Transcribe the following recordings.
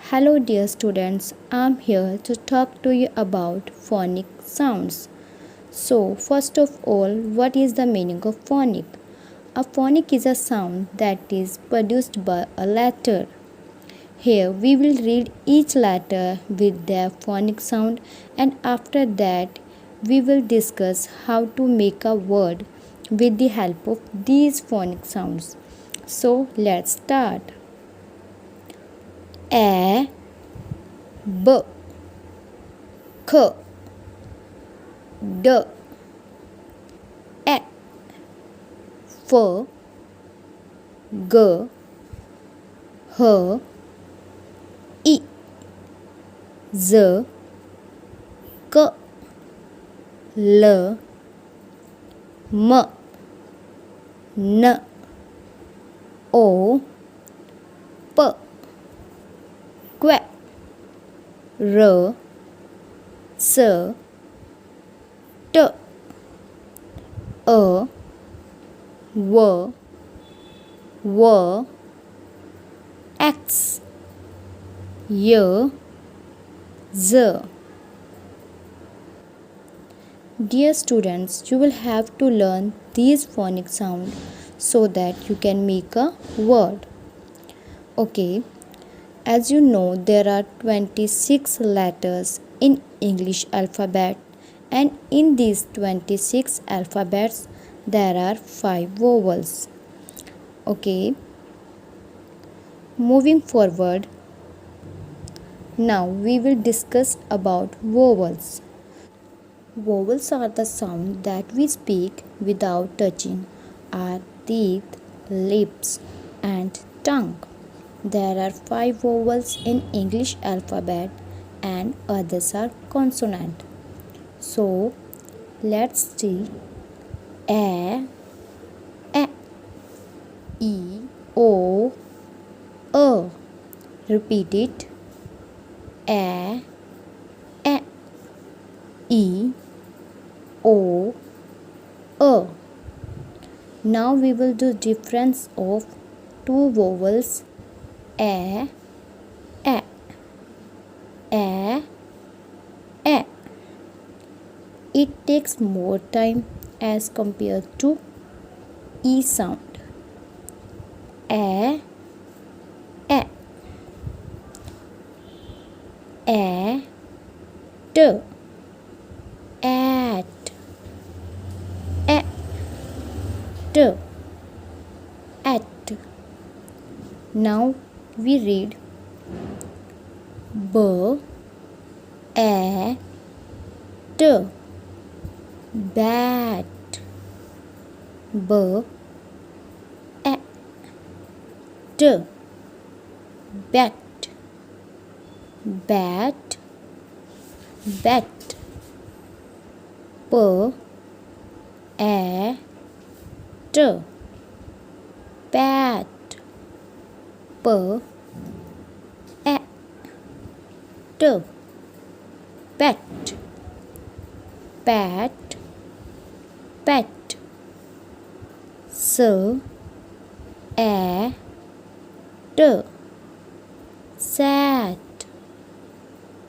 Hello, dear students. I'm here to talk to you about phonic sounds. So, first of all, what is the meaning of phonic? A phonic is a sound that is produced by a letter. Here, we will read each letter with their phonic sound, and after that, we will discuss how to make a word with the help of these phonic sounds. So, let's start. A, B, K, D, E, F, G, H, I, Z, K, L, M, N, O, P, Q, R, S, T, A, W, X, Y, Z. Dear students, you will have to learn these phonic sounds so that you can make a word. Okay, as you know, there are 26 letters in English alphabet, and in these 26 alphabets there are 5 vowels. Okay, moving forward, now we will discuss about vowels. Vowels are the sound that we speak without touching our teeth, lips, and tongue. There are 5 vowels in English alphabet and others are consonant. So let's see. A, E, O, A. Repeat it. A, E, O, A. Now we will do difference of two vowels a, a, a, a. It takes more time as compared to E sound. A, a, t, at, t, at. Now we read b, a, t, bat, b, a, t, bat, bat, bat, p, a, t, pat, p, a, t, pet, pat, pet, s, a, t, sat,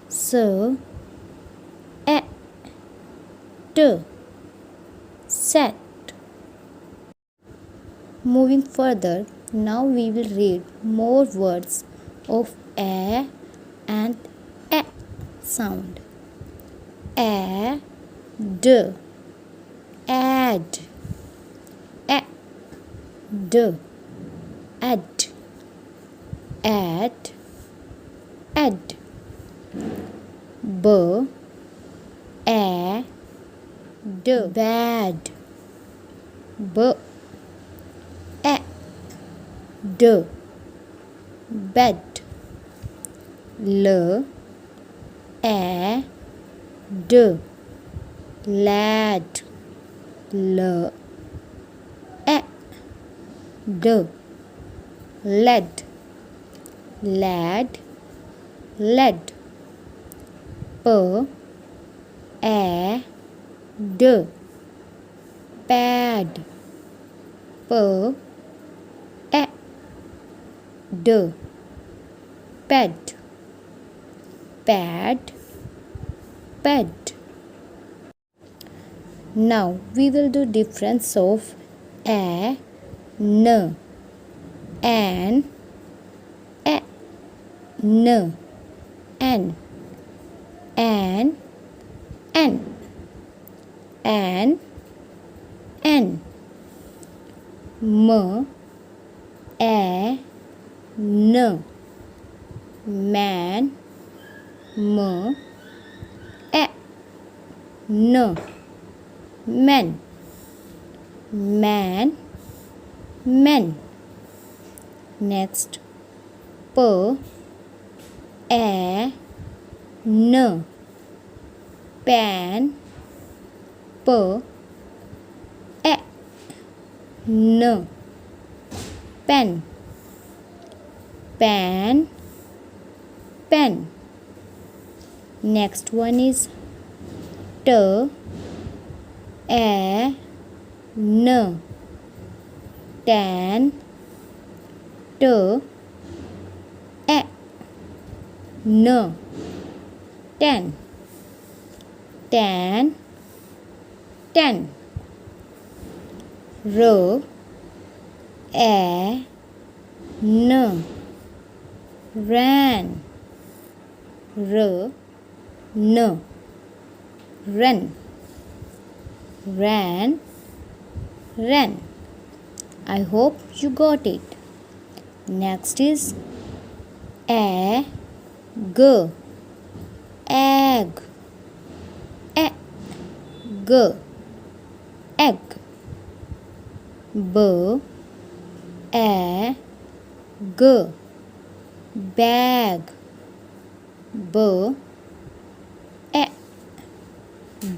s, a, t, set. Moving further, now we will read more words of a and a sound. A, d, add, a, d, add, add, add. B, a, d, bad, b, a, d, bed, l, a, d, lad, l, a, d, led, lad, led, p, a, d, pad, p, a, d, pad, pad, ped. Now we will do difference of a, n, an, a, n, an, an, an, an, an, m, a, n, man, m, a, n, men, man, men. Next, p, a, n, pan, p, a, n, pen, pan, pen. Next one is t, a, n, tan, t, a, n, tan, tan, tan. R, a, n, ran, r, n, run, ran, ran. I hope you got it. Next is a, g, egg, a, g, egg. B, a, g, bag, b, a,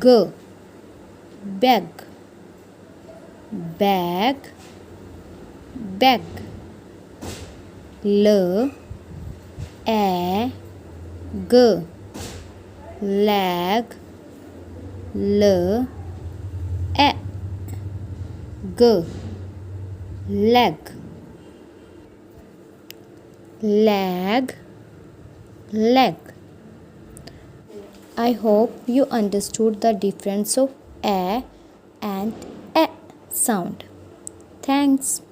g, bag, bag, bag. L, a, g, lag, l, a, g, leg, lag, leg. I hope you understood the difference of a and sound. Thanks.